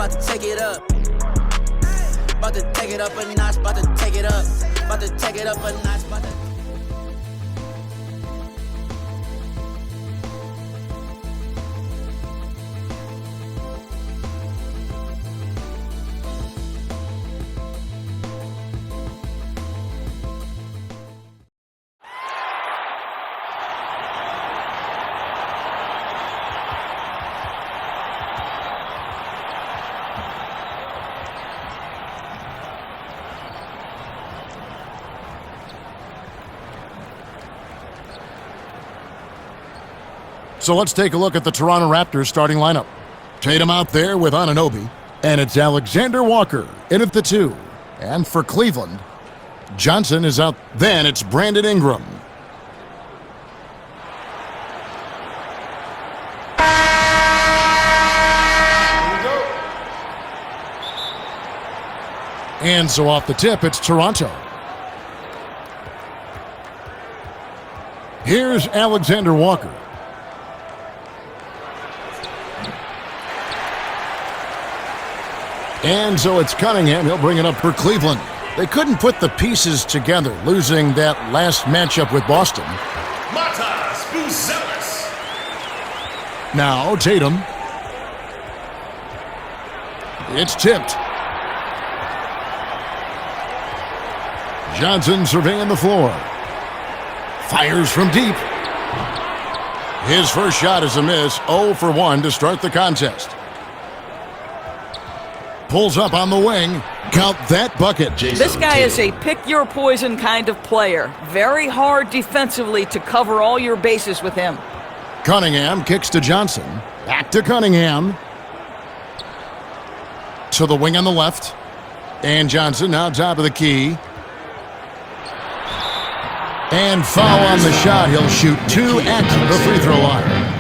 about to take it up. About to take it up a notch, about to take it up. About to take it up a notch, about to... So let's take a look at the Toronto Raptors starting lineup. Tatum out there with Anunoby, and it's Alexander Walker in at the 2. And for Cleveland, Johnson is out. Then it's Brandon Ingram. And so off the tip, it's Toronto. Here's Alexander Walker. And so it's Cunningham. He'll bring it up for Cleveland. They couldn't put the pieces together, losing that last matchup with Boston. Matas Buzelis. Now Tatum. It's tipped. Johnson surveying the floor. Fires from deep. His first shot is a miss. 0 for 1 to start the contest. Pulls up on the wing. Count that bucket. This guy is a pick-your-poison kind of player. Very hard defensively to cover all your bases with him. Cunningham kicks to Johnson. Back to Cunningham. To the wing on the left. And Johnson now top of the key. And foul on the shot. He'll shoot 2 at the free throw line.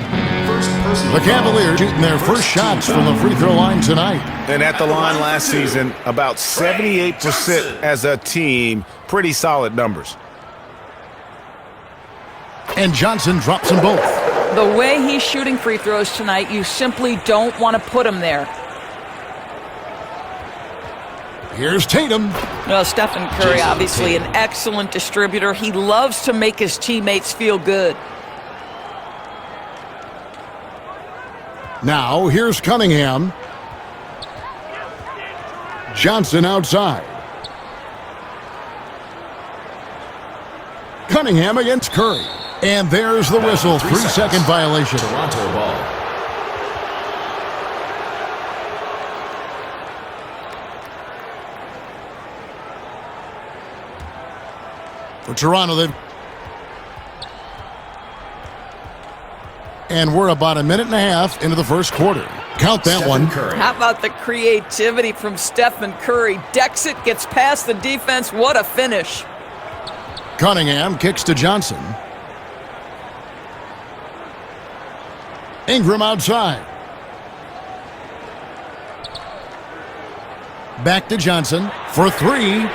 The Cavaliers shooting their first shots from the free throw line tonight. And at the line last season, about 78% as a team. Pretty solid numbers. And Johnson drops them both. The way he's shooting free throws tonight, you simply don't want to put him there. Here's Tatum. Well, Stephen Curry, obviously an excellent distributor. He loves to make his teammates feel good. Now, here's Cunningham. Johnson outside. Cunningham against Curry. And there's the whistle. 3-second violation. Toronto ball. For Toronto, they've... And we're about a minute and a half into the first quarter. Count that one. Curry. How about the creativity from Stephen Curry? Decks it, gets past the defense. What a finish. Cunningham kicks to Johnson. Ingram outside. Back to Johnson for 3.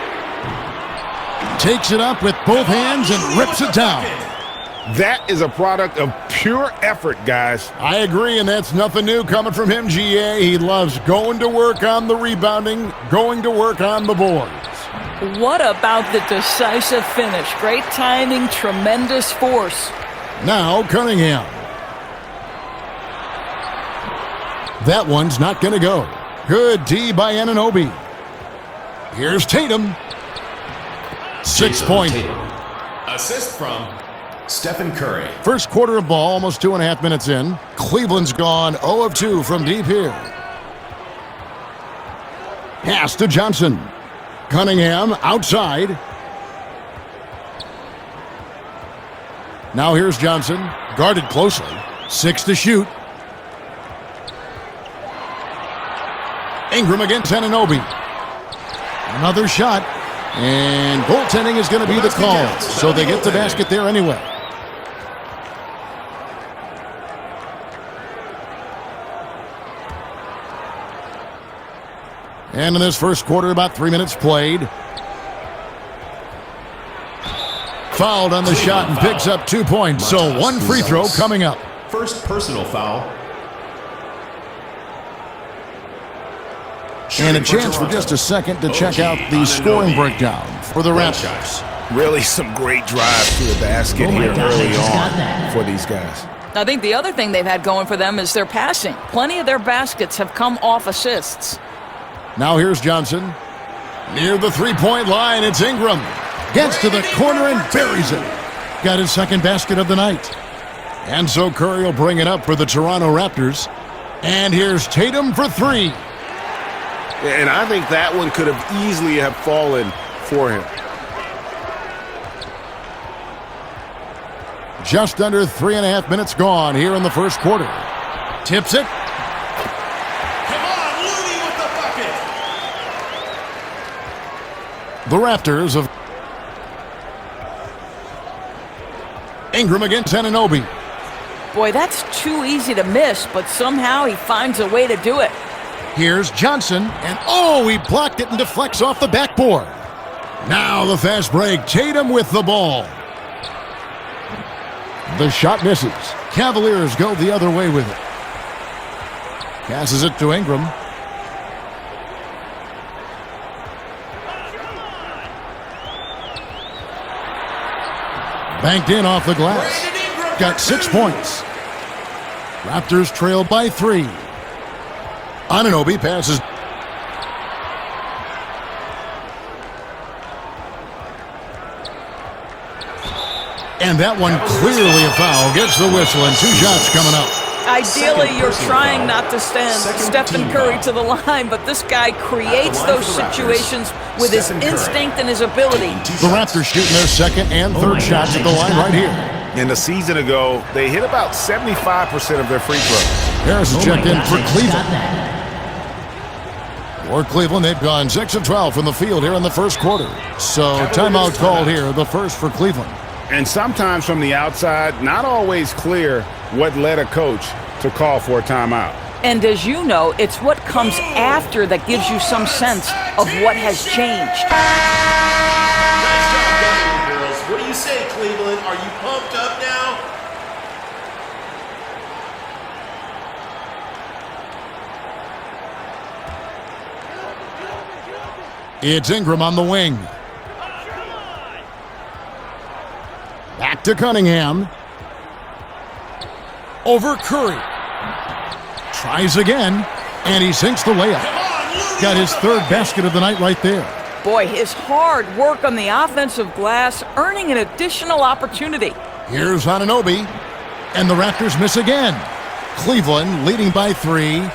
Takes it up with both hands and rips it down. That is a product of pure effort, guys. I agree, and that's nothing new coming from him, GA. He loves going to work on the rebounding, going to work on the boards. What about the decisive finish? Great timing, tremendous force. Now Cunningham. That one's not going to go. Good D by Anunoby. Here's Tatum. 6 point. Assist from Stephen Curry. First quarter of ball, almost 2.5 minutes in. Cleveland's gone 0 of 2 from deep here. Pass to Johnson. Cunningham outside. Now here's Johnson, guarded closely. 6 to shoot. Ingram against Anunoby. Another shot. And goaltending is going to be the call. So they get the basket there anyway. And in this first quarter, about 3 minutes played. Fouled on the shot and picks up 2 points. So 1 free throw coming up. First personal foul. And a chance for just a second to check out the scoring breakdown for the Raptors. Really some great drives to the basket here early on for these guys. I think the other thing they've had going for them is their passing. Plenty of their baskets have come off assists. Now here's Johnson. Near the three-point line, it's Ingram. Gets to the corner and buries it. Got his second basket of the night. And so Curry will bring it up for the Toronto Raptors. And here's Tatum for three. And I think that one could have easily have fallen for him. Just under 3.5 minutes gone here in the first quarter. Tips it. Come on, Looney with the bucket. The Raptors of Ingram against Anunoby. Boy, that's too easy to miss, but somehow he finds a way to do it. Here's Johnson, and oh, he blocked it and deflects off the backboard. Now the fast break. Tatum with the ball. The shot misses. Cavaliers go the other way with it. Passes it to Ingram. Banked in off the glass. Got 6 points. Raptors trail by 3. Anunoby passes. And that one clearly a foul. Gets the whistle and 2 shots coming up. Ideally, you're trying not to send Stephen Curry to the line, but this guy creates those situations with his instinct and his ability. The Raptors shooting their second and third shots at the line right here. And a season ago, they hit about 75% of their free throws. Harris is checked in for Cleveland. For Cleveland, they've gone 6 of 12 from the field here in the first quarter. So timeout called here, the first for Cleveland. And sometimes from the outside, not always clear what led a coach to call for a timeout. And as you know, it's what comes after that gives you some sense of what has changed. Nice job, girls. What do you say, Cleveland? Are you pumped up now? It's Ingram on the wing. Back to Cunningham. Over Curry. Tries again, and he sinks the layup. Got his third basket of the night right there. Boy, his hard work on the offensive glass earning an additional opportunity. Here's Anunoby, and the Raptors miss again. Cleveland leading by 3.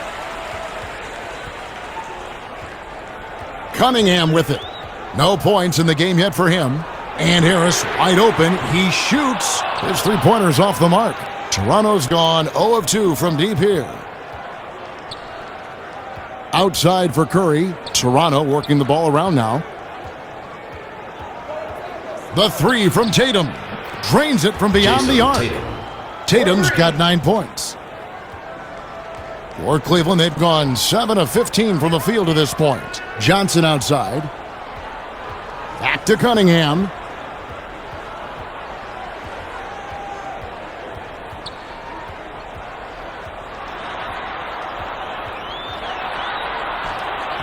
Cunningham with it. No points in the game yet for him. And Harris wide open. He shoots. His three-pointer's off the mark. Toronto's gone 0 of 2 from deep here. Outside for Curry. Toronto working the ball around now. The 3 from Tatum. Drains it from beyond the arc. Tatum's got 9 points. For Cleveland, they've gone 7 of 15 from the field to this point. Johnson outside. Back to Cunningham.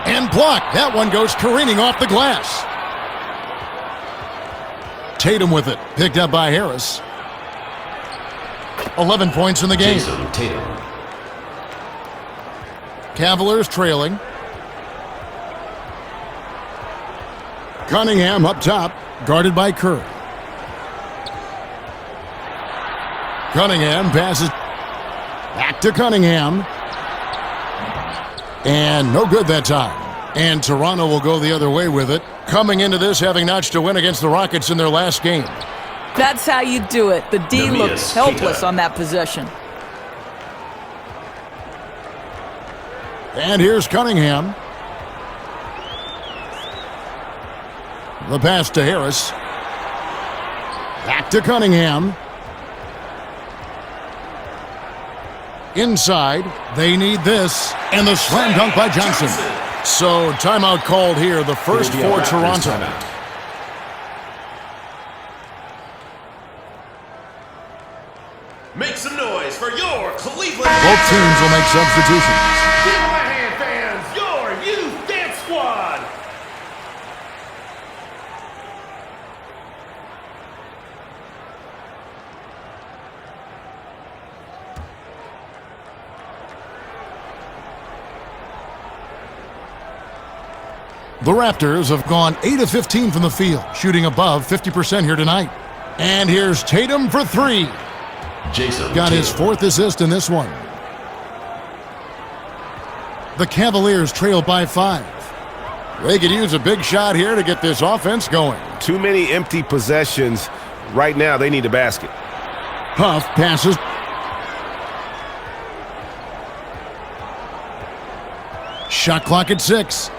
And blocked. That one goes careening off the glass. Tatum with it. Picked up by Harris. 11 points in the game. Jason Tatum. Cavaliers trailing. Cunningham up top, guarded by Curry. Cunningham passes back to Cunningham. And no good that time. And Toronto will go the other way with it, coming into this having notched a win against the Rockets in their last game. That's how you do it. The D looks helpless on that possession. And here's Cunningham. The pass to Harris. Back to Cunningham. Inside, they need this. And the slam dunk by Johnson. So timeout called here, the first for Toronto. Make some noise for your Cleveland. Both teams will make substitutions. Give them a hand, fans. Your youth The Raptors have gone 8 of 15 from the field, shooting above 50% here tonight. And here's Tatum for three. Jason Got his fourth assist in this one. The Cavaliers trail by 5. They could use a big shot here to get this offense going. Too many empty possessions. Right now, they need a basket. Huff passes. Shot clock at 6.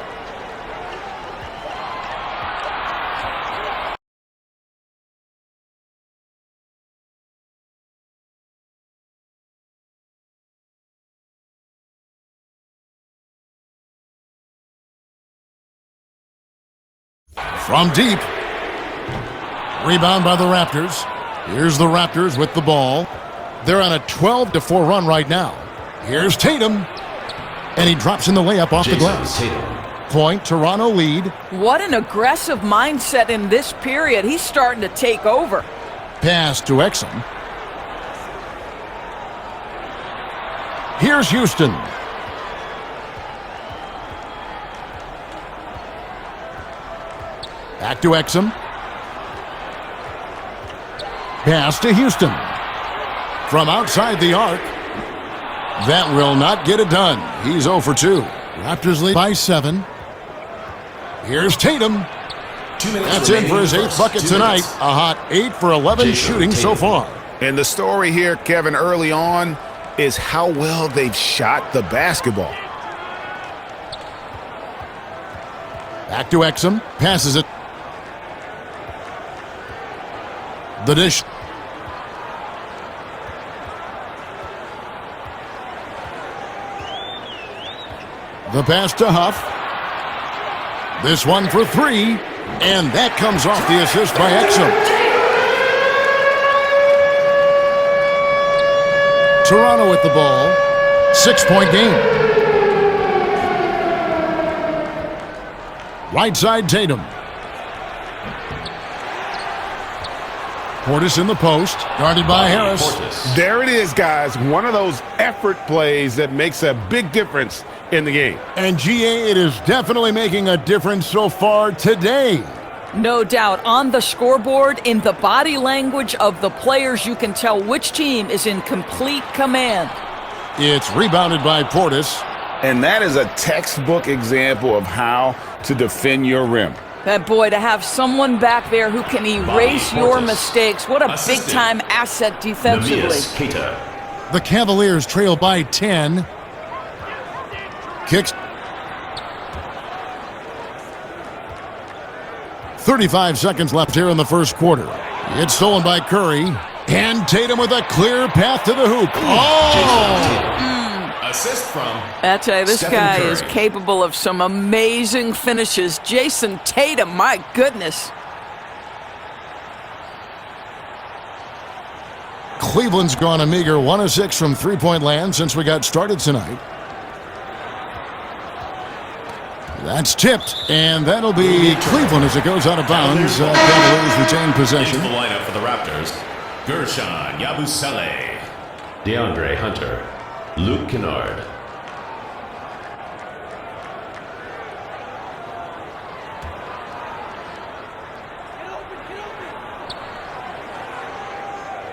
From deep. Rebound by the Raptors. Here's the Raptors with the ball. They're on a 12-4 run right now. Here's Tatum. And he drops in the layup off the glass. Point, Toronto lead. What an aggressive mindset in this period. He's starting to take over. Pass to Exum. Here's Houston. Back to Exum. Pass to Houston. From outside the arc. That will not get it done. He's 0 for 2. Raptors lead by 7. Here's Tatum. 2 minutes That's in for his 8th bucket tonight. A hot 8 for 11 shooting so far. And the story here, Kevin, early on is how well they've shot the basketball. Back to Exum. Passes it. The dish. The pass to Huff. This one for 3. And that comes off the assist by Exum. Toronto with the ball. 6-point game. Right side Tatum. Portis in the post, guarded by Harris. There it is, guys. One of those effort plays that makes a big difference in the game. And GA, it is definitely making a difference so far today. No doubt. On the scoreboard, in the body language of the players, you can tell which team is in complete command. It's rebounded by Portis. And that is a textbook example of how to defend your rim. That boy, to have someone back there who can erase your mistakes, what a big-time asset defensively. The Cavaliers trail by 10. Kicks. 35 seconds left here in the first quarter. It's stolen by Curry. And Tatum with a clear path to the hoop. Oh! Assist from I tell you, this Stephen guy Curry. is capable of some amazing finishes. Jason Tatum, my goodness. Cleveland's gone a meager 1 of 6 from three-point land since we got started tonight. That's tipped, and that'll be Cleveland as it goes out of bounds. Cavaliers retain possession. Into the lineup for the Raptors: Gershon Yabusele, DeAndre Hunter, Luke Kennard.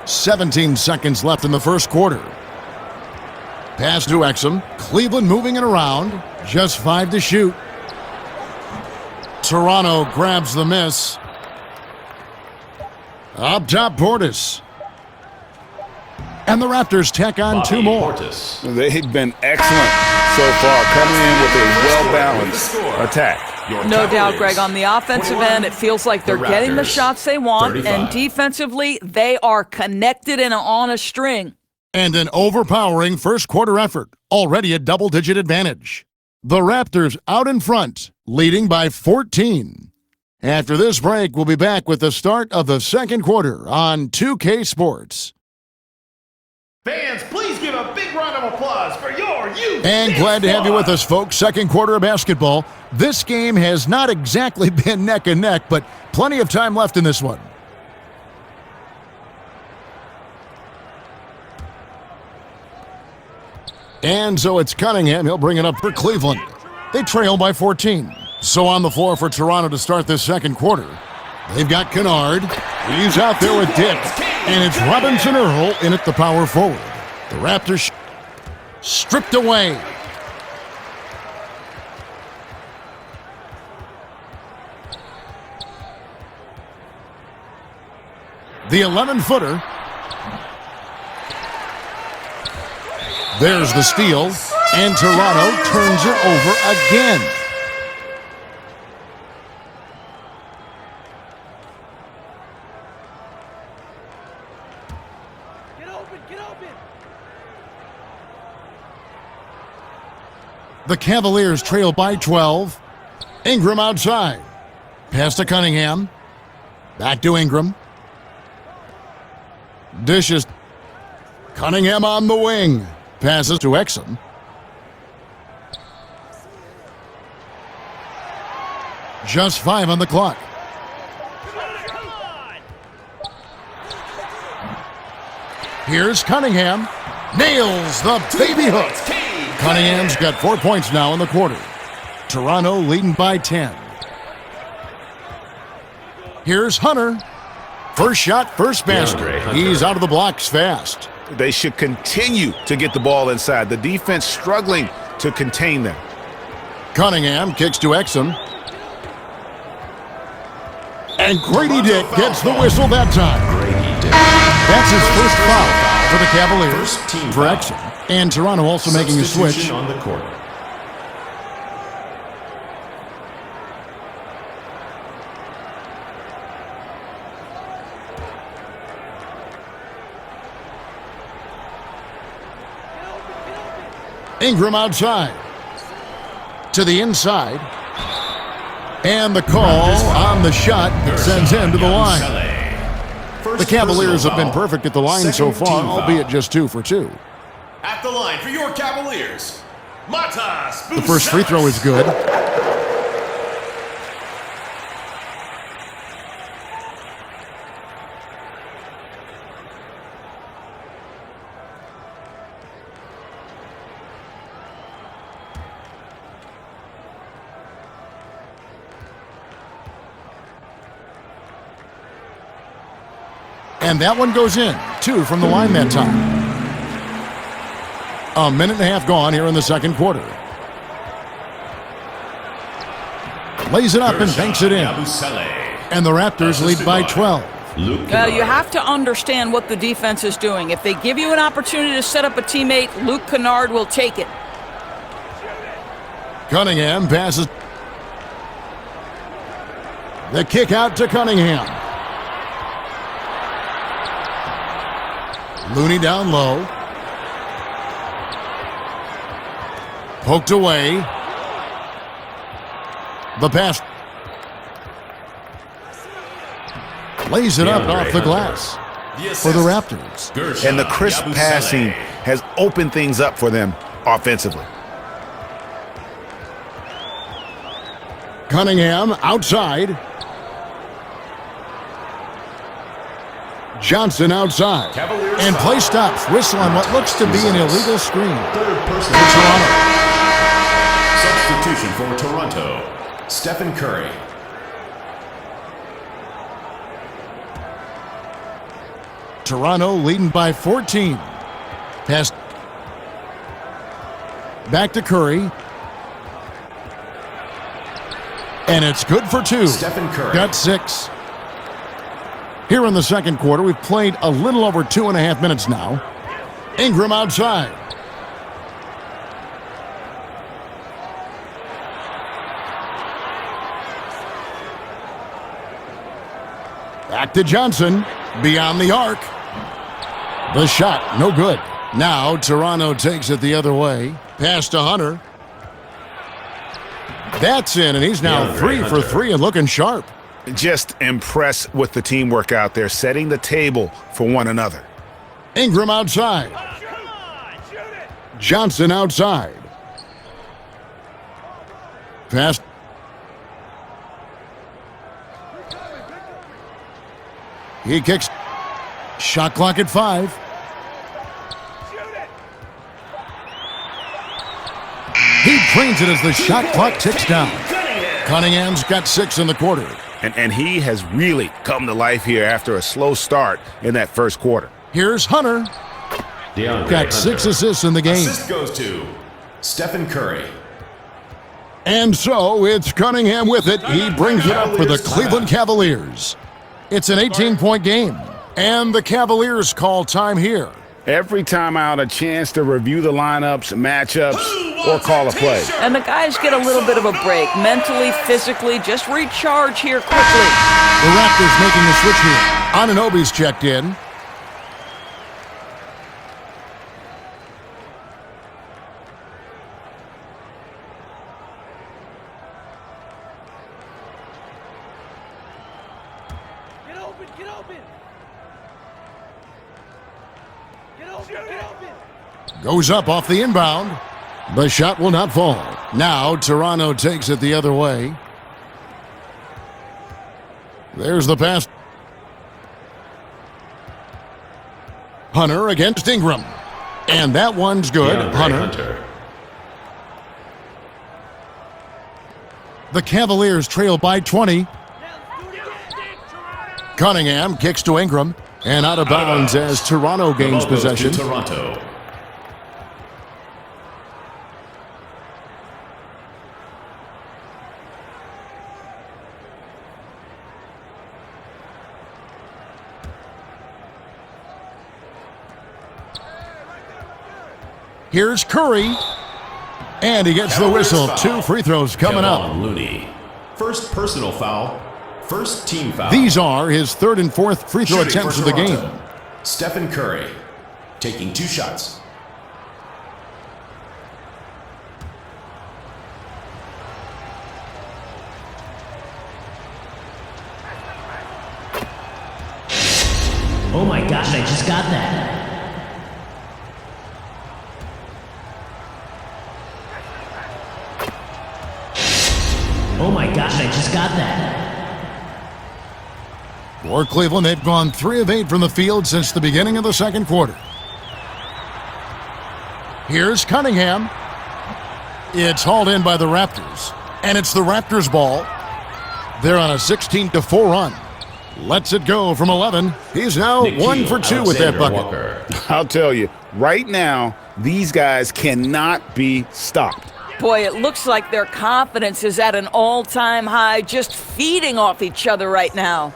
"17 seconds left in the first quarter. Pass to Exum. Cleveland moving it around. Just 5 to shoot. Toronto grabs the miss. Up top, Portis. And the Raptors tack on 2 more. Portis. They've been excellent so far, coming in with a well-balanced attack. Your No doubt, Cavaliers, Greg. On the offensive 21, end, it feels like they're the getting the Raptors, shots they want, 35. and defensively, they are connected and on a string. And an overpowering first quarter effort, already a double-digit advantage. The Raptors out in front, leading by 14. After this break, we'll be back with the start of the second quarter on 2K Sports. Fans, please give a big round of applause for your youth. And glad to have you with us, folks. Second quarter of basketball. This game has not exactly been neck and neck, but plenty of time left in this one. And so it's Cunningham. He'll bring it up for Cleveland. They trail by 14. So on the floor for Toronto to start this second quarter, they've got Kennard. He's out there with Dick. And it's Robinson Earl in at the power forward. The Raptors stripped away. The 11-footer. There's the steal. And Toronto turns it over again. The Cavaliers trail by 12. Ingram outside. Pass to Cunningham. Back to Ingram. Dishes. Cunningham on the wing. Passes to Exum. Just 5 on the clock. Here's Cunningham. Nails the baby hook. Cunningham's got 4 points now in the quarter. Toronto leading by 10. Here's Hunter. First shot, first basket. He's out of the blocks fast. They should continue to get the ball inside. The defense struggling to contain them. Cunningham kicks to Exum. And Grady Dick gets the whistle that time. That's his first foul for the Cavaliers for Exum. And Toronto also making a switch. On the court. Ingram outside. To the inside. And the call on the shot sends him to the line. The Cavaliers have been perfect at the line so far, albeit just 2 for 2. At the line for your Cavaliers, Matas. The first free throw is good. And that one goes in. 2 from the line that time. A minute and a half gone here in the second quarter. Lays it up and banks it in. And the Raptors lead by 12. Well, you have to understand what the defense is doing. If they give you an opportunity to set up a teammate, Luke Kennard will take it. Cunningham passes. The kick out to Cunningham. Looney down low. Poked away. The pass. Lays it up off the glass for the Raptors. And the crisp passing has opened things up for them offensively. Cunningham outside. Johnson outside. And play stops. Whistle on what looks to be an illegal screen. For Toronto. Substitution for Toronto, Stephen Curry. Toronto leading by 14. Pass. Back to Curry. And it's good for 2. Stephen Curry. Got 6. Here in the second quarter, we've played a little over 2.5 minutes now. Ingram outside. Back to Johnson. Beyond the arc. The shot, no good. Now Toronto takes it the other way. Pass to Hunter. That's in, and he's now 3 for 3 and looking sharp. Just impressed with the teamwork out there, setting the table for one another. Ingram outside. Johnson outside. Pass. He kicks. Shot clock at 5. He drains it as the shot clock ticks down. Cunningham's got 6 in the quarter. And he has really come to life here after a slow start in that first quarter. Here's Hunter. DeAndre Got 6 assists in the game. Assist goes to Stephen Curry. And so it's Cunningham with it. He brings it up for the Cleveland Cavaliers. It's an 18-point game. And the Cavaliers call time here. Every timeout, a chance to review the lineups, matchups, or call a play. And the guys get a little bit of a break, mentally, physically, just recharge here quickly. The Raptors making the switch here. Anunoby's checked in. Goes up off the inbound. The shot will not fall. Now Toronto takes it the other way. There's the pass. Hunter against Ingram. And that one's good. Hunter. The Cavaliers trail by 20. Cunningham kicks to Ingram. And out of bounds as Toronto gains possession. Toronto. Here's Curry. And he gets the whistle. 2 free throws coming up. Looney. First personal foul. First team foul. These are his 3rd and 4th free throw Shooting attempts for of the Toronto. game. Stephen Curry taking 2 shots. Oh my gosh, I just got that. Oh my gosh, I just got that. For Cleveland, they've gone 3 of 8 from the field since the beginning of the second quarter. Here's Cunningham. It's hauled in by the Raptors. And it's the Raptors' ball. They're on a 16-4 run. Lets it go from 11. He's now Nikhil 1 for 2 with that bucket. Walker. I'll tell you, right now, these guys cannot be stopped. Boy, it looks like their confidence is at an all-time high, just feeding off each other right now.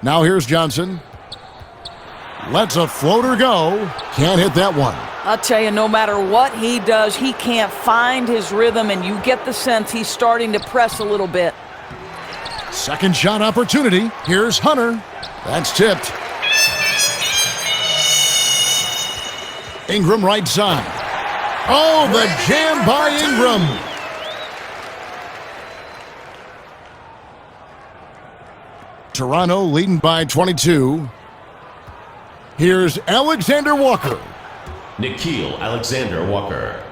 Now here's Johnson. Lets a floater go. Can't hit that one. I'll tell you, no matter what he does, he can't find his rhythm, and you get the sense he's starting to press a little bit. Second shot opportunity. Here's Hunter. That's tipped. Ingram right side. Oh, the jam by Ingram. Toronto leading by 22. Here's Alexander Walker. Nikhil Alexander Walker.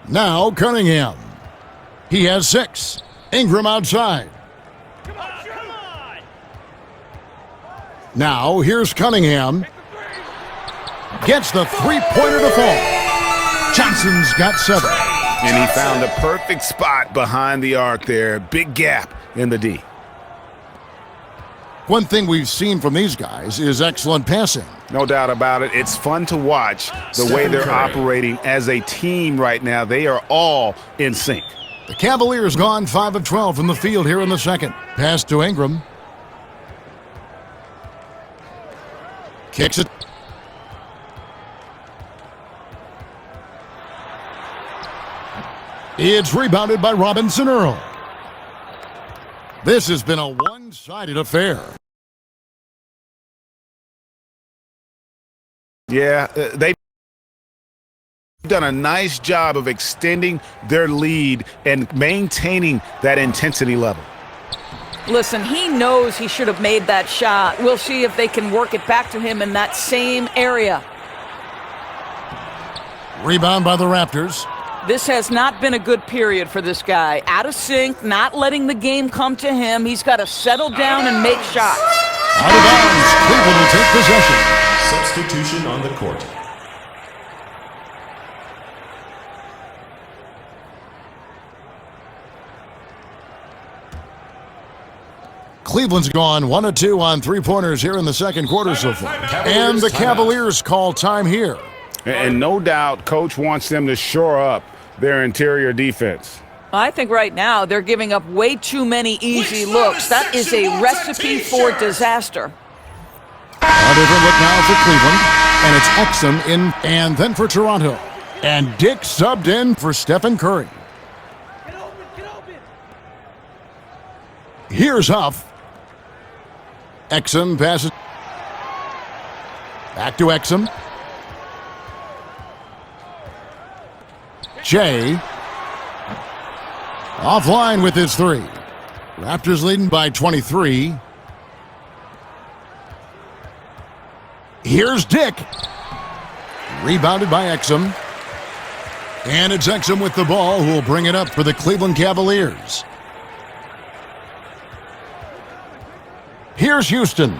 Now Cunningham. He has 6. Ingram outside. Now here's Cunningham. Gets the three-pointer to fall. Johnson's got 7. And he found the perfect spot behind the arc there. Big gap in the D. One thing we've seen from these guys is excellent passing. No doubt about it. It's fun to watch the way they're operating as a team right now. They are all in sync. The Cavaliers gone 5 of 12 from the field here in the second. Pass to Ingram. Kicks it. It's rebounded by Robinson Earl. This has been a one-sided affair. Yeah, they've done a nice job of extending their lead and maintaining that intensity level. Listen, he knows he should have made that shot. We'll see if they can work it back to him in that same area. Rebound by the Raptors. This has not been a good period for this guy. Out of sync, not letting the game come to him. He's got to settle down and make shots. Out of bounds. Cleveland will take possession. Substitution on the court. Cleveland's gone 1 of 2 on three-pointers here in the second quarter so far. And the Cavaliers call time here. And no doubt, Coach wants them to shore up their interior defense. I think right now they're giving up way too many easy looks. That is a recipe for disaster. A different look now for Cleveland. And it's Exum in, and then for Toronto. And Dick subbed in for Stephen Curry. Here's Huff. Exum passes. Back to Exum. Jay. Offline with his three. Raptors leading by 23. Here's Dick. Rebounded by Exum. And it's Exum with the ball who will bring it up for the Cleveland Cavaliers. Here's Houston.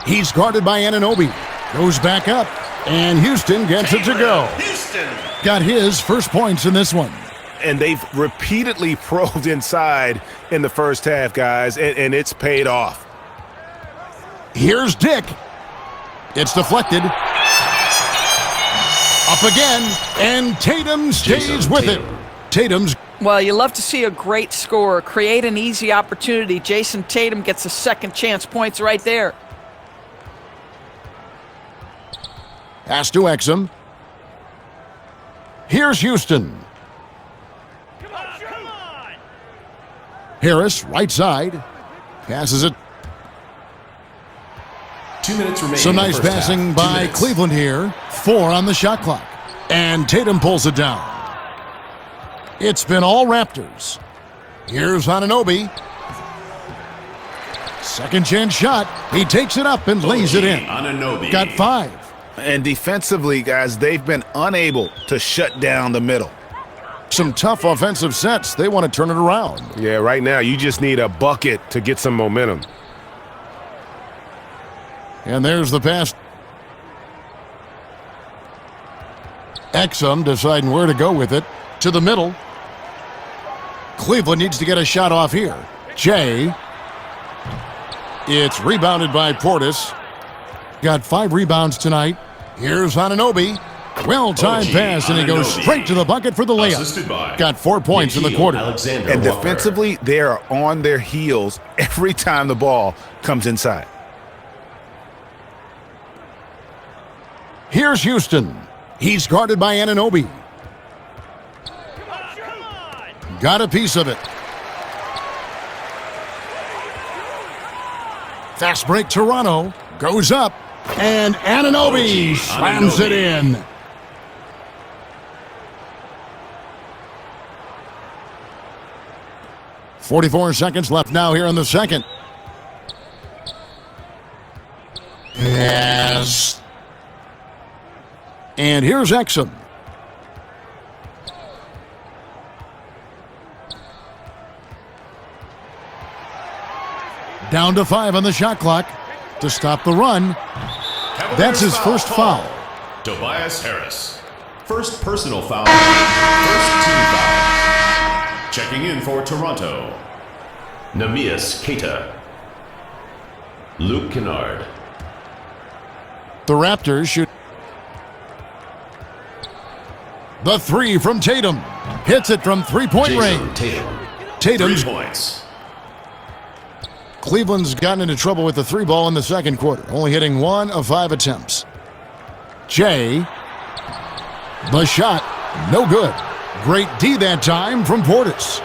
He's guarded by Anunoby. Goes back up. And Houston gets it to go. Houston Got his first points in this one. And they've repeatedly probed inside in the first half, guys, and it's paid off. Here's Dick. It's deflected. Up again, and Tatum stays Jason with Tatum. it. Tatum's Well, you love to see a great scorer create an easy opportunity. Jason Tatum gets a second chance points right there. pass to Exum. Here's Houston. Harris, right side. Passes it. 2 minutes remaining. Some in the nice first passing half. 2 by minutes. Cleveland here. 4 on the shot clock. And Tatum pulls it down. It's been all Raptors. Here's Anunoby. Second chance shot. He takes it up and lays it in. Anunoby. Got 5. And defensively, guys, they've been unable to shut down the middle. Some tough offensive sets. They want to turn it around. Yeah, right now you just need a bucket to get some momentum. And there's the pass. Exum deciding where to go with it. To the middle. Cleveland needs to get a shot off here. Jay. It's rebounded by Portis. Got 5 rebounds tonight. Here's Anunoby. Well-timed OG pass, and he goes Anunoby. straight to the bucket for the Assisted by layup. Got 4 points in the Nickeil quarter. Alexander And Walker. defensively, they are on their heels every time the ball comes inside. Here's Houston. He's guarded by Anunoby. Got a piece of it. Fast break Toronto. Goes up. And Anunoby OG slams it in. .44 seconds left now here in the second. Yes. And here's Exum. Down to 5 on the shot clock to stop the run. Cavaliers That's his first foul. Tobias Harris. First personal foul. First team foul. Checking in for Toronto. Namias Keita. Luke Kennard. The Raptors shoot. The 3 from Tatum. Hits it from three-point Jason range. Tatum. Tatum's 3 points. Cleveland's gotten into trouble with the 3 ball in the second quarter, only hitting 1 of 5 attempts. Jay. The shot. No good. Great D that time from Portis.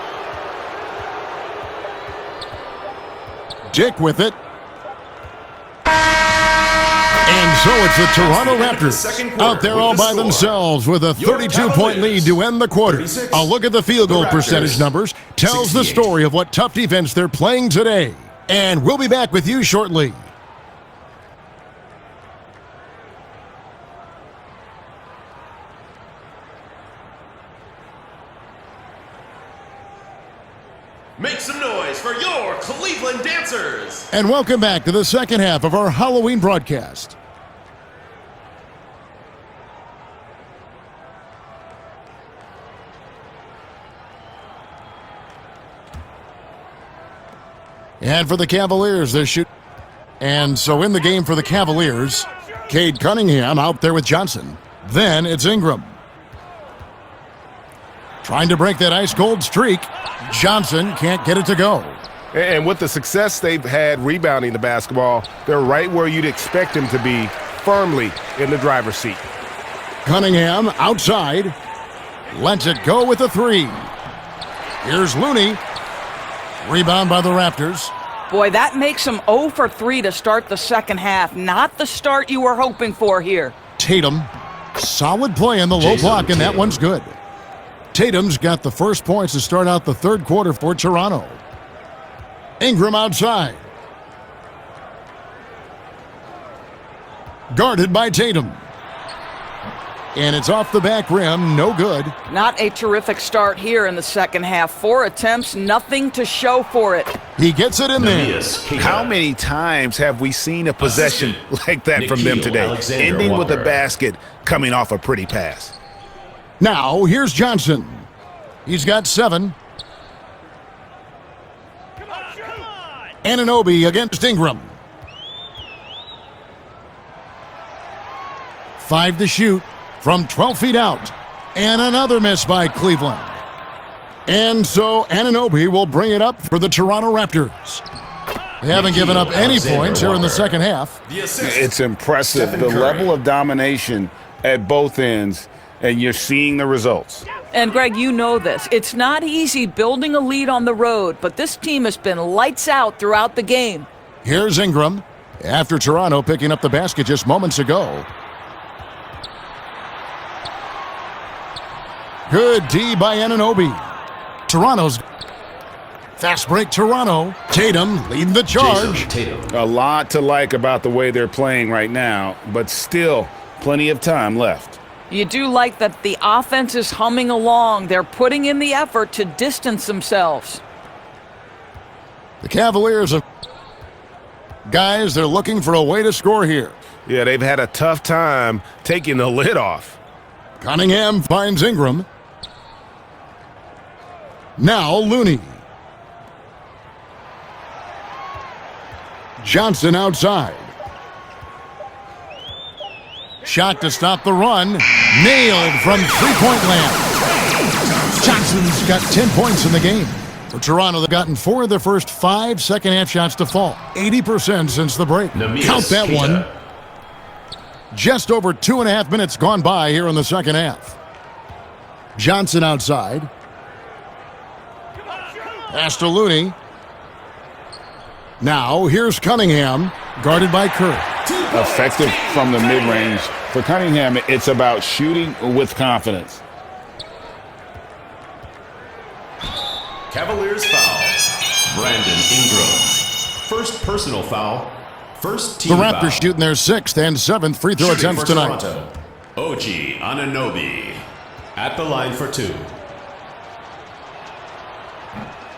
Dick with it. And so it's the Toronto Raptors out there all by themselves with a 32-point lead to end the quarter. A look at the field goal percentage numbers tells the story of what tough defense they're playing today. And we'll be back with you shortly. Make some noise for your Cleveland Dancers. And welcome back to the second half of our Halloween broadcast. And for the Cavaliers, they shoot. And so in the game for the Cavaliers, Cade Cunningham out there with Johnson. Then it's Ingram. Trying to break that ice-cold streak. Johnson can't get it to go. And with the success they've had rebounding the basketball, they're right where you'd expect them to be, firmly in the driver's seat. Cunningham outside. Lets it go with a three. Here's Looney. Rebound by the Raptors. Boy, that makes them 0 for 3 to start the second half. Not the start you were hoping for here. Tatum. Solid play in the low block, and that one's good. Tatum's got the first points to start out the third quarter for Toronto. Ingram outside. Guarded by Tatum. And it's off the back rim, no good. Not a terrific start here in the second half. 4 attempts, nothing to show for it. He gets it in there. Neemias Queta. How many times have we seen a possession like that from them Nickeil today? Alexander Ending with a Walker. basket, coming off a pretty pass. Now, here's Johnson. He's got 7. Anunoby against Ingram. 5 to shoot from 12 feet out. And another miss by Cleveland. And so Anunoby will bring it up for the Toronto Raptors. They haven't given up any Alexander points here in the Walker. second half. The assist. It's impressive, Stephen the Curry. level of domination at both ends, and you're seeing the results. And Greg, you know this. It's not easy building a lead on the road, but this team has been lights out throughout the game. Here's Ingram after Toronto picking up the basket just moments ago. Good D by Anunoby. Toronto's fast break. Toronto. Tatum leading the charge. Jason Tatum. A lot to like about the way they're playing right now, but still plenty of time left. You do like that the offense is humming along. They're putting in the effort to distance themselves. The Cavaliers are guys, they're looking for a way to score here. Yeah, they've had a tough time taking the lid off. Cunningham finds Ingram. Now Looney. Johnson outside. Shot to stop the run. Nailed from three-point land. Johnson's got 10 points in the game. For Toronto, they've gotten 4 of their first 5 second-half shots to fall. 80% since the break. Neemias Count that Queta. one. Just over 2.5 minutes gone by here in the second half. Johnson outside. Pass to Looney. Now, here's Cunningham, guarded by Curry. Effective from the mid-range. For Cunningham, it's about shooting with confidence. Cavaliers foul. Brandon Ingram. First personal foul. First The team Raptors foul. shooting their 6th and 7th free throw Shooting attempts for tonight. Toronto. OG Anunoby. At the line for 2.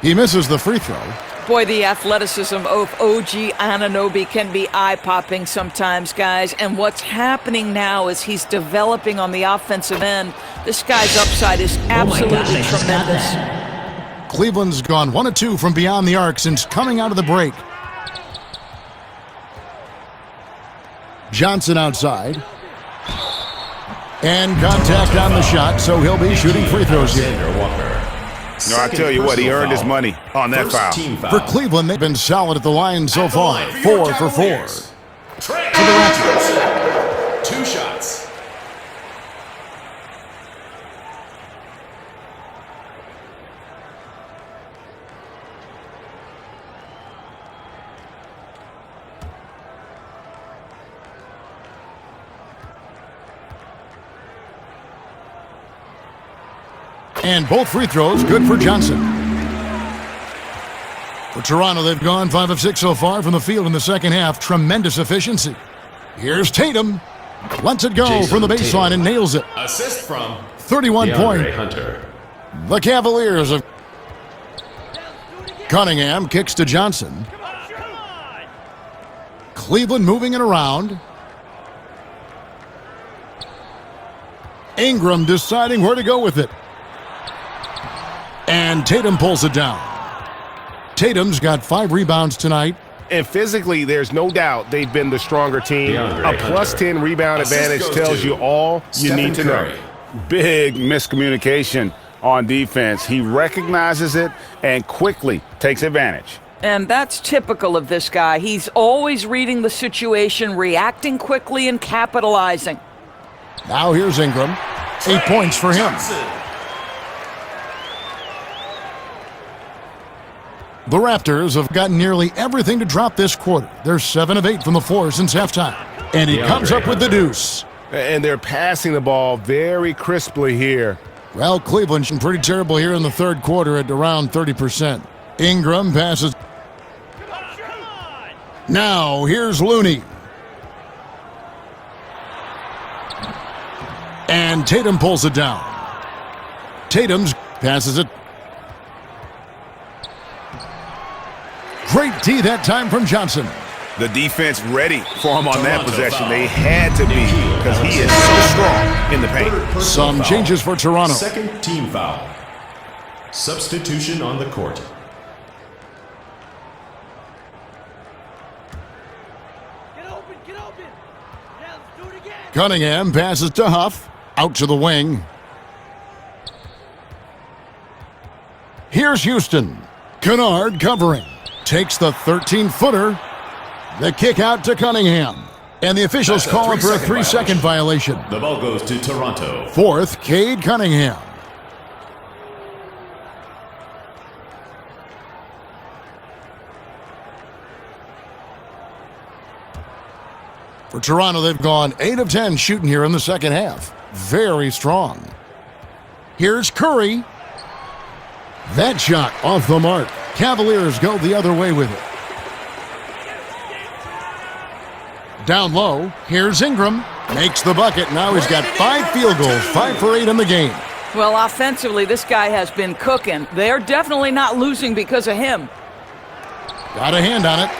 He misses the free throw. Boy, the athleticism of OG Anunoby can be eye-popping sometimes, guys. And what's happening now is he's developing on the offensive end. This guy's upside is Oh my absolutely gosh, I just got tremendous. that. Cleveland's gone 1 of 2 from beyond the arc since coming out of the break. Johnson outside. And contact on the shot, so he'll be shooting free throws here. Alexander Walker. No, I tell you what, he earned his money on that First foul. team For foul. Cleveland, they've been solid at the line so At the far. line for 4 your for 4. Cavaliers. Trey Johnson. 2 shots. And both free throws good for Johnson. For Toronto, they've gone 5 of 6 so far from the field in the second half. Tremendous efficiency. Here's Tatum. Lets it go Jason from the baseline Tatum. and nails it. Assist from 31 DeAndre point. Hunter. The Cavaliers have... Cunningham kicks to Johnson. Cleveland moving it around. Ingram deciding where to go with it. And Tatum pulls it down. Tatum's got 5 rebounds tonight. And physically, there's no doubt they've been the stronger team. DeAndre A plus Hunter. 10 rebound Assist advantage goes tells to you all you Stephen need to Curry. know. Big miscommunication on defense. He recognizes it and quickly takes advantage. And that's typical of this guy. He's always reading the situation, reacting quickly, and capitalizing. Now here's Ingram. 8 points for him. The Raptors have gotten nearly everything to drop this quarter. They're 7 of 8 from the floor since halftime. And he comes up with the deuce. And they're passing the ball very crisply here. Well, Cleveland's been pretty terrible here in the third quarter at around 30%. Ingram passes. Now, here's Looney. And Tatum pulls it down. Tatum's passes it. Great D that time from Johnson. The defense ready for him on that Toronto possession. foul. They had to be because he is so strong in the paint. Third personal Some foul. changes for Toronto. Second team foul. Substitution on the court. Get open. Yeah, let's do it again. Cunningham passes to Huff. Out to the wing. Here's Houston. Kennard covering. Takes the 13-footer. The kick out to Cunningham. And the officials That's a call him for a 3-second 3-second violation. The ball goes to Toronto. Fourth, Cade Cunningham. For Toronto, they've gone 8 of 10 shooting here in the second half. Very strong. Here's Curry. That shot off the mark. Cavaliers go the other way with it. Down low, here's Ingram. Makes the bucket. Now he's got 5 field goals, 5 for 8 in the game. Well, offensively, this guy has been cooking. They're definitely not losing because of him. Got a hand on it.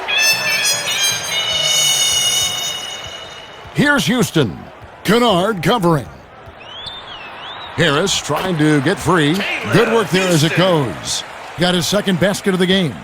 Here's Houston. Kennard covering. Harris trying to get free. Good work there as it goes. Got his second basket of the game.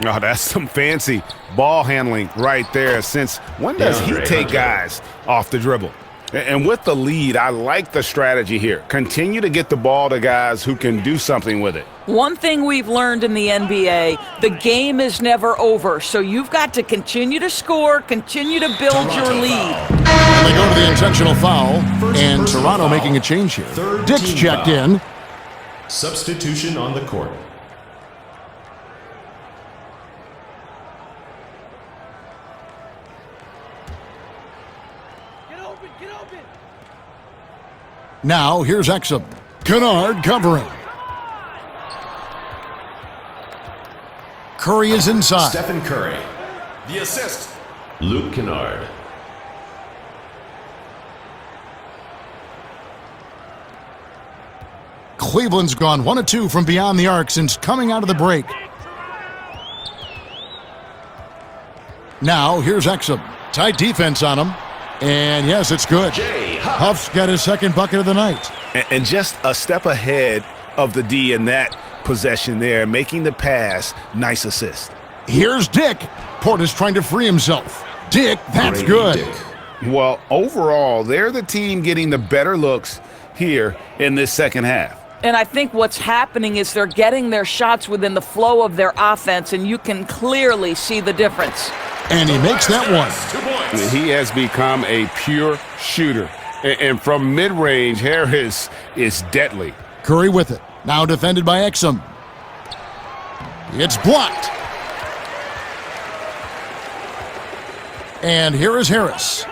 Oh, that's some fancy ball handling right there. Since when does he DeAndre take Hunter. guys off the dribble? And with the lead, I like the strategy here. Continue to get the ball to guys who can do something with it. One thing we've learned in the NBA, the game is never over. So you've got to continue to score, continue to build your Toronto lead. foul. And they go to the intentional foul. First And personal Toronto foul. making a change here. Third Dick's team checked foul. in. Substitution on the court. Get open. Now here's Exum. Kennard covering. Curry is inside. Stephen Curry. The assist. Luke Kennard. Cleveland's gone 1 of 2 from beyond the arc since coming out of the break. Now here's Exum. Tight defense on him. And yes, it's good. Jay Huff. Huff's got his second bucket of the night. And just a step ahead of the D in that possession there, making the pass. Nice assist. Here's Dick. Portis trying to free himself. Dick, that's Grady good. Dick. Well, overall, they're the team getting the better looks here in this second half. And I think what's happening is they're getting their shots within the flow of their offense, and you can clearly see the difference. And he makes that one. 2 points. He has become a pure shooter. And from mid-range, Harris is deadly. Curry with it. Now defended by Exum. It's blocked. And here is Harris.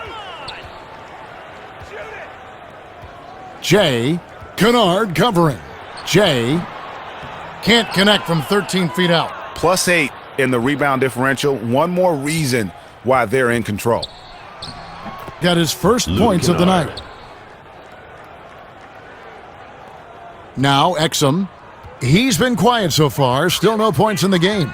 Jay. Kennard covering. Jay can't connect from 13 feet out. +8 in the rebound differential. One more reason why they're in control. Got his first Luke points of the Kennard. night. Now Exum. He's been quiet so far. Still no points in the game.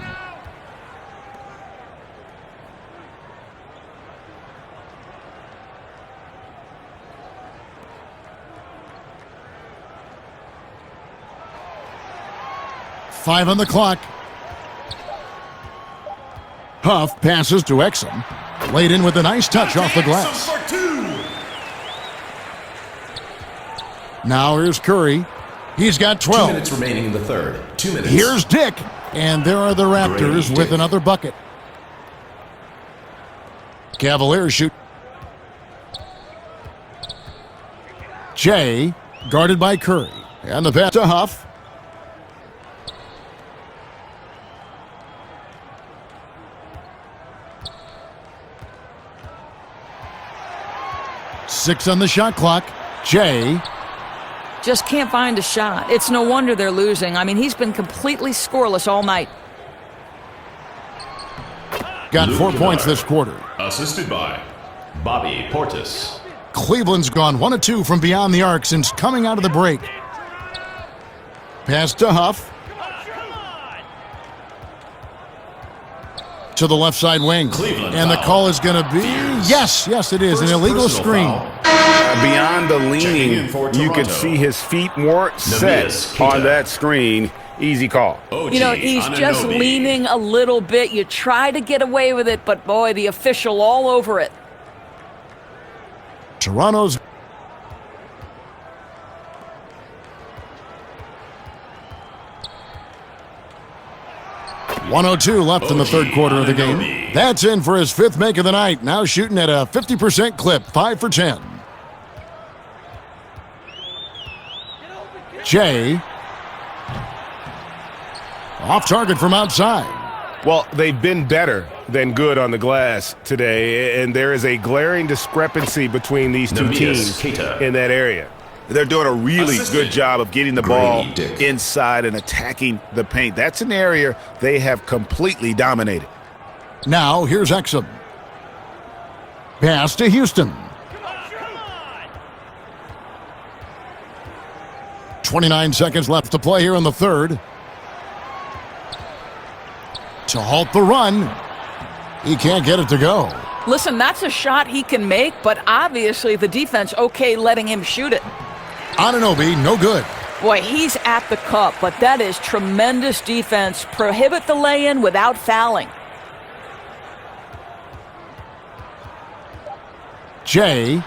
Five on the clock. Huff passes to Exum. Laid in with a nice touch off the glass. Now here's Curry. He's got 12. 2 minutes remaining in the third. 2 minutes. Here's Dick. And there are the Raptors Great with Dick. another bucket. Cavaliers shoot. Jay, guarded by Curry. And the pass to Huff. Six on the shot clock. Jay. Just can't find a shot. It's no wonder they're losing. I mean, he's been completely scoreless all night. Got Luke 4 points Kennard. this quarter. Assisted by Bobby Portis. Cleveland's gone 1 of 2 from beyond the arc since coming out of the break. Pass to Huff. To the left side wing. Cleveland And the foul. call is going to be... Fierce. Yes, it is. An First illegal personal screen. foul. Beyond the Checking leaning, in for you could Toronto. see his feet weren't set Keita. on that screen. Easy call. OG You know, he's just Anunoby. leaning a little bit. You try to get away with it, but boy, the official all over it. Toronto's... .102 left in the third quarter of the game. Anunoby. That's in for his 5th make of the night. Now shooting at a 50% clip. 5 for 10. Jay. Off target from outside. Well, they've been better than good on the glass today, and there is a glaring discrepancy between these two Namias teams Keita. in that area. They're doing a really Assistant. good job of getting the Grady ball Dick. inside and attacking the paint. That's an area they have completely dominated. Now here's Exum. Pass to Houston. 29 seconds left to play here in the third. To halt the run. He can't get it to go. Listen, that's a shot he can make, but obviously the defense okay letting him shoot it. Anunoby, no good. Boy, he's at the cup, but that is tremendous defense. Prohibit the lay-in without fouling. Jay.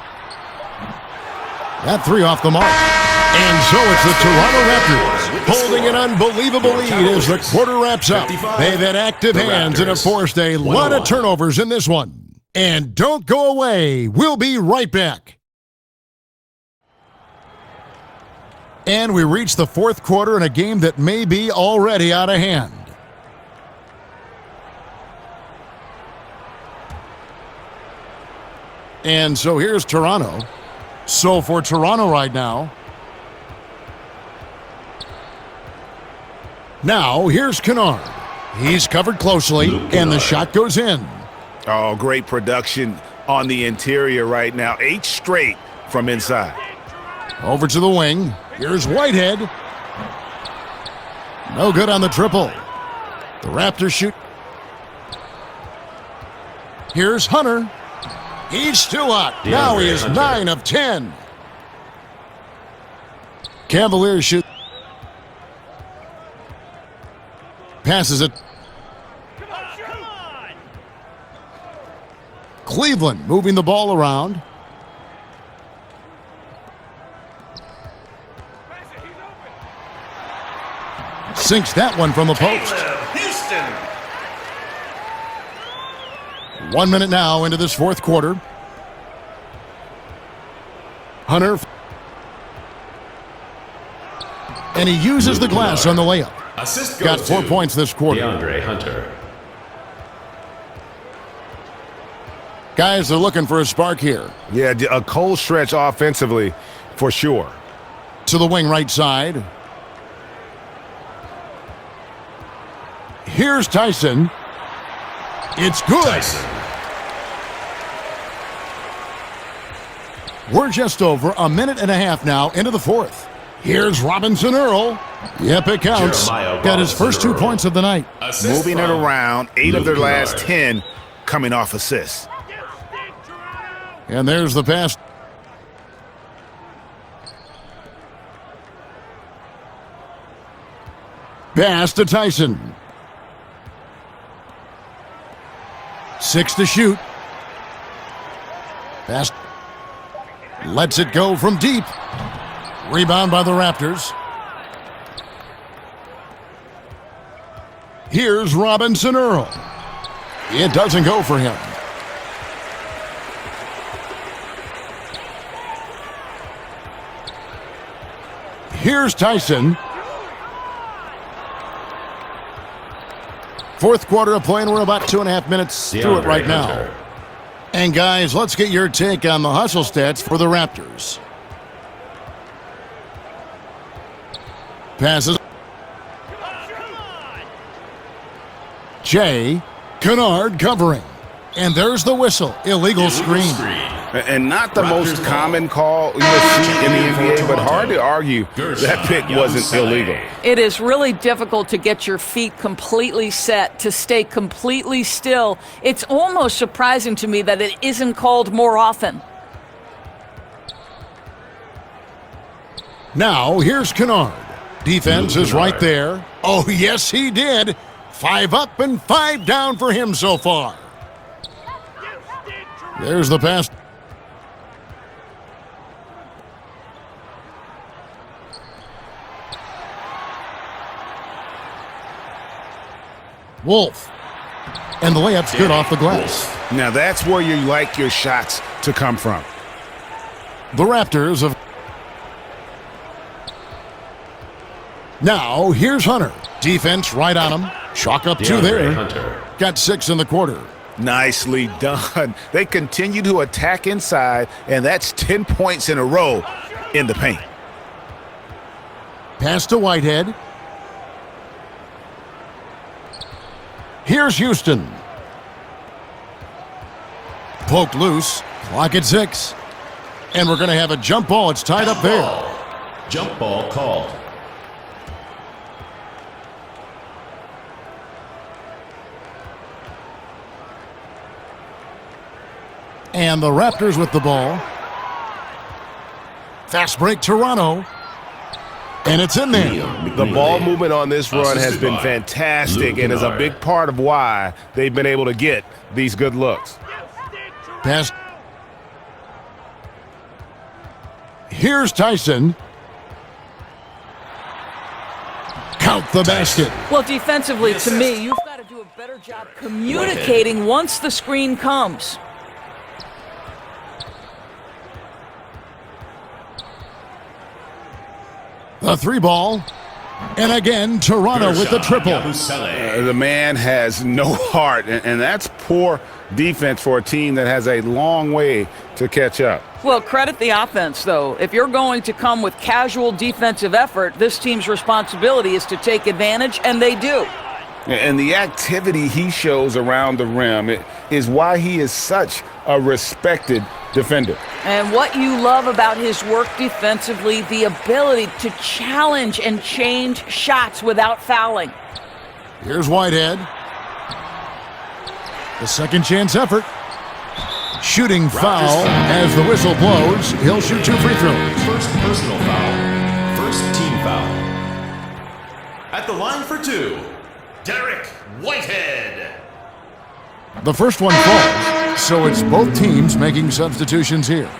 That 3 off the mark. And so it's the Toronto Raptors holding an unbelievable lead as the quarter wraps up. They've had active The hands and have Raptors, forced a lot of 101. turnovers in this one. And don't go away. We'll be right back. And we reach the fourth quarter in a game that may be already out of hand. And so here's Toronto. So for Toronto right now. Now here's Kennard. He's covered closely, Luke and the Kennard. shot goes in. Oh, great production on the interior right now. 8 straight from inside. Over to the wing. Here's Whitehead. No good on the triple. The Raptors shoot. Here's Hunter. He's still hot. Now he is Hunter. 9 of 10. Cavaliers shoot. Passes it. Cleveland moving the ball around. Sinks that one from the post. 1 minute now into this fourth quarter. Hunter. And he uses the glass on the layup. Assist Got goes 4 to points this quarter. DeAndre Hunter. Guys are looking for a spark here. Yeah, a cold stretch offensively for sure. To the wing right side. Here's Tyson. It's good. Tyson. We're just over a minute and a half now into the fourth. Here's Robinson Earl. Yep, it counts. Jeremiah Got his first 2 Robinson-Earl. points of the night. Assist Moving it from around. 8 of their Luke last Kennard. 10 coming off assists. And there's the pass. Pass to Tyson. 6 to shoot. Pass. Lets it go from deep. Rebound by the Raptors. Here's Robinson Earl. It doesn't go for him. Here's Tyson. Fourth quarter of play, and we're about 2.5 minutes through it right now. And guys, let's get your take on the hustle stats for the Raptors. Passes. Jay Kennard covering. And there's the whistle. Illegal screen. And not the most common call you see in the NBA, but hard to argue that pick wasn't illegal. It is really difficult to get your feet completely set, to stay completely still. It's almost surprising to me that it isn't called more often. Now, here's Kennard. Defense is right there. Oh, yes, he did. 5 up and 5 down for him so far. There's the pass. Wolf. And the layup's good off the glass. Now that's where you like your shots to come from. The Raptors have... Now, here's Hunter. Defense right on him. Chalk up 2 there. Hunter. Got 6 in the quarter. Nicely done. They continue to attack inside, and that's 10 points in a row in the paint. Pass to Whitehead. Here's Houston. Poked loose. Clock at 6. And we're going to have a jump ball. It's tied up there. Jump ball called. And the Raptors with the ball. Fast break, Toronto. And it's in there. The ball movement on this run has been fantastic and is a big part of why they've been able to get these good looks. Pass. Here's Tyson. Count the basket. Well, defensively, to me, you've got to do a better job communicating once the screen comes. The 3 ball. And again, Toronto with the triple. The man has no heart, and that's poor defense for a team that has a long way to catch up. Well, credit the offense, though. If you're going to come with casual defensive effort, this team's responsibility is to take advantage, and they do. And the activity he shows around the rim is why he is such a respected defender. And what you love about his work defensively, the ability to challenge and change shots without fouling. Here's Whitehead. The second chance effort. Shooting foul as the whistle blows. He'll shoot 2 free throws. First personal foul. First team foul. At the line for 2, Derek Whitehead. The first one falls, so it's both teams making substitutions here.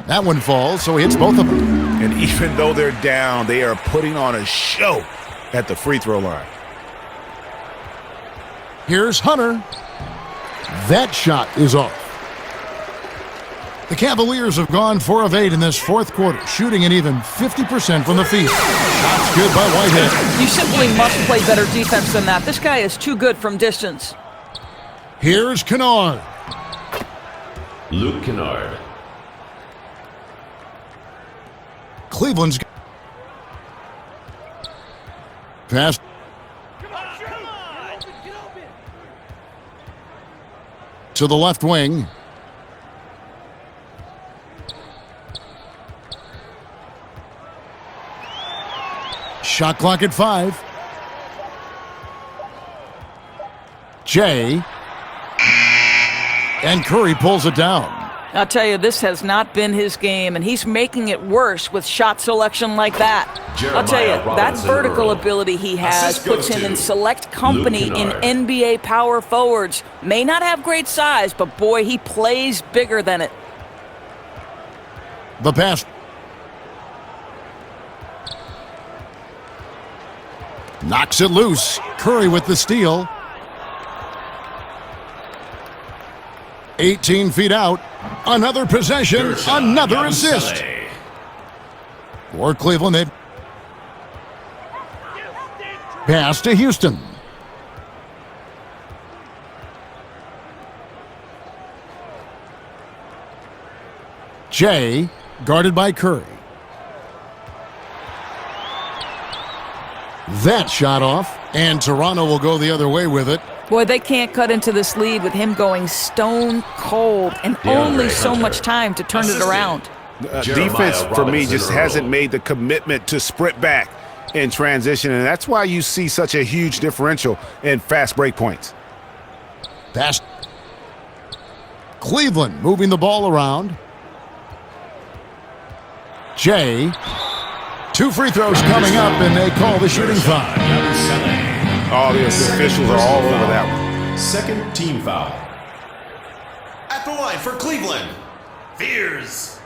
That one falls, so he hits both of them. And even though they're down, they are putting on a show at the free throw line. Here's Hunter. That shot is off. The Cavaliers have gone 4 of 8 in this fourth quarter, shooting an even 50% from the field. Shots good by Whitehead. You simply must play better defense than that. This guy is too good from distance. Here's Kennard. Luke Kennard. Cleveland's pass. To the left wing. Shot clock at 5. Jay. And Curry pulls it down. I'll tell you, this has not been his game, and he's making it worse with shot selection like that. I'll tell you, that vertical ability he has Assist goes puts him to in select company Luke in Kennard. NBA power forwards. May not have great size, but boy, he plays bigger than it. The pass. Knocks it loose. Curry with the steal. 18 feet out. Another possession. Another assist. For Cleveland, they pass to Houston. Jay, guarded by Curry. That shot off, and Toronto will go the other way with it. Boy, they can't cut into this lead with him going stone cold and only so much time to turn it around. Defense, for me, just hasn't made the commitment to sprint back in transition, and that's why you see such a huge differential in fast break points. Pass. Cleveland moving the ball around. Jay. 2 free throws coming up, and they call the shooting foul. Oh, the officials are all over that one. Second team foul. At the line for Cleveland, Fears.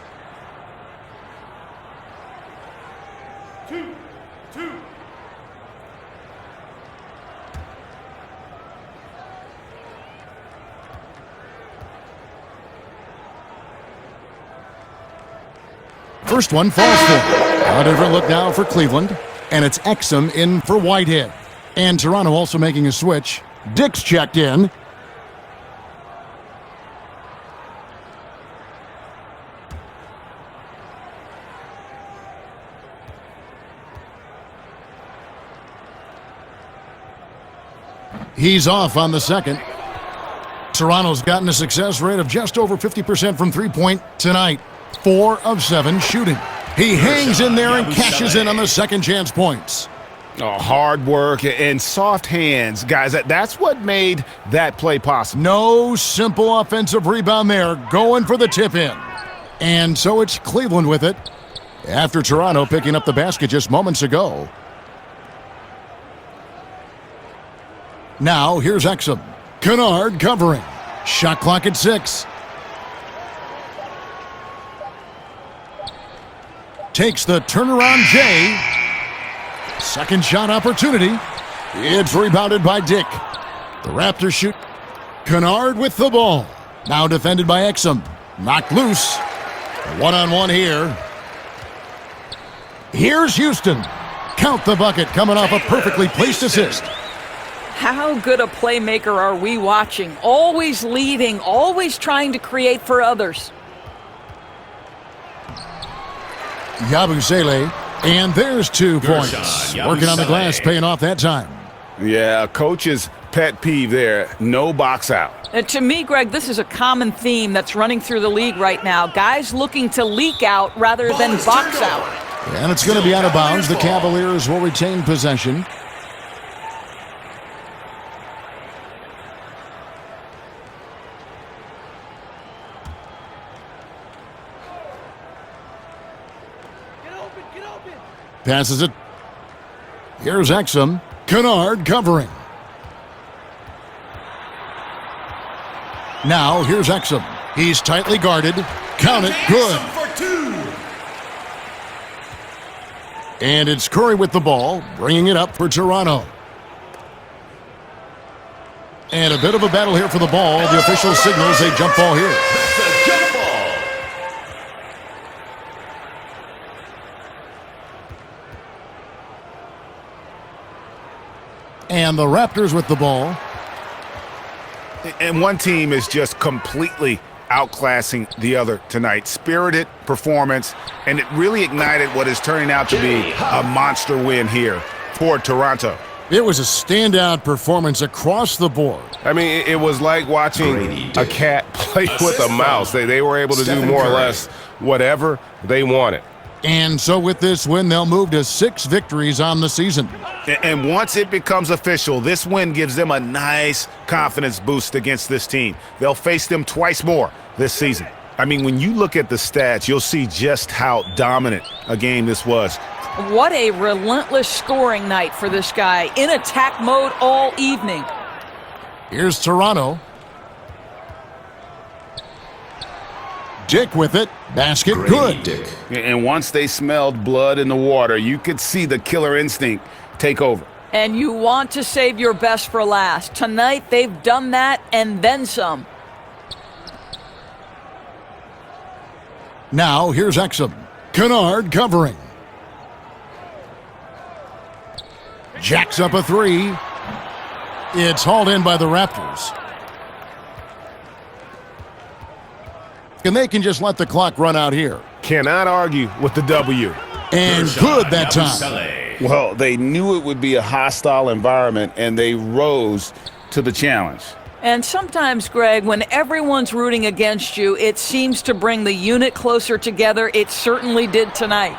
2. First one falls for him. A different look now for Cleveland, and it's Exum in for Whitehead. And Toronto also making a switch. Dick's checked in. He's off on the second. Toronto's gotten a success rate of just over 50% from three-point tonight. 4 of 7 shooting. He hangs in there and cashes in on the second chance points. Oh, hard work and soft hands, guys. That's what made that play possible. No simple offensive rebound there, going for the tip in. And so it's Cleveland with it, after Toronto picking up the basket just moments ago. Now here's Exum. Kennard covering. Shot clock at 6. Takes the turnaround Jay. Second shot opportunity. It's rebounded by Dick. The Raptors shoot. Kennard with the ball. Now defended by Exum. Knocked loose. One-on-one here. Here's Houston. Count the bucket coming off a perfectly placed assist. How good a playmaker are we watching? Always leading, always trying to create for others. Yabusele, and there's 2 points. Working on the glass, paying off that time. Yeah, coach's pet peeve there. No box out. To me, Greg, this is a common theme that's running through the league right now. Guys looking to leak out rather than box out. And it's going to be out of bounds. The Cavaliers will retain possession. Get open. Passes it. Here's Exum. Kennard covering. Now here's Exum. He's tightly guarded. Count it. Good. For 2. And it's Curry with the ball, bringing it up for Toronto. And a bit of a battle here for the ball. The official signals a jump ball here. That's a jump ball. And the Raptors with the ball. And one team is just completely outclassing the other tonight. Spirited performance, and it really ignited what is turning out to be a monster win here for Toronto. It was a standout performance across the board. I mean, it was like watching a cat play with a mouse. They were able to do more or less whatever they wanted. And so with this win, they'll move to 6 victories on the season. And once it becomes official, this win gives them a nice confidence boost against this team. They'll face them twice more this season. I mean, when you look at the stats, you'll see just how dominant a game this was. What a relentless scoring night for this guy. In attack mode all evening. Here's Toronto. Dick with it. Basket good. Dick. And once they smelled blood in the water, you could see the killer instinct take over. And you want to save your best for last. Tonight, they've done that and then some. Now, here's Exum. Kennard covering. Jacks up a 3. It's hauled in by the Raptors. And they can just let the clock run out here. Cannot argue with the W. And good that time. Well, they knew it would be a hostile environment, and they rose to the challenge. And sometimes, Greg, when everyone's rooting against you, it seems to bring the unit closer together. It certainly did tonight.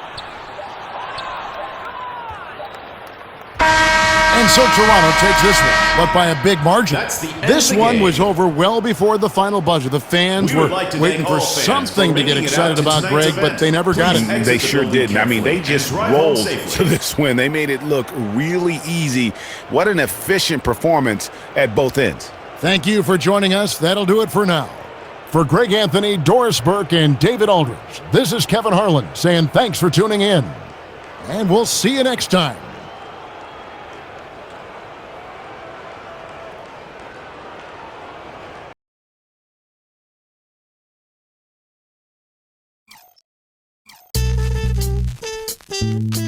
And so Toronto takes this one, but by a big margin. That's the end This of the one game. was over well before the final buzzer. The fans We would were like to waiting thank for all fans something for to get making it excited out to about, tonight's Greg, but event. they never got Please it. exit They the sure building didn't. I mean, they carefully just and drive home rolled safely. to this win. They made it look really easy. What an efficient performance at both ends. Thank you for joining us. That'll do it for now. For Greg Anthony, Doris Burke, and David Aldridge, this is Kevin Harlan saying thanks for tuning in. And we'll see you next time. Thank you.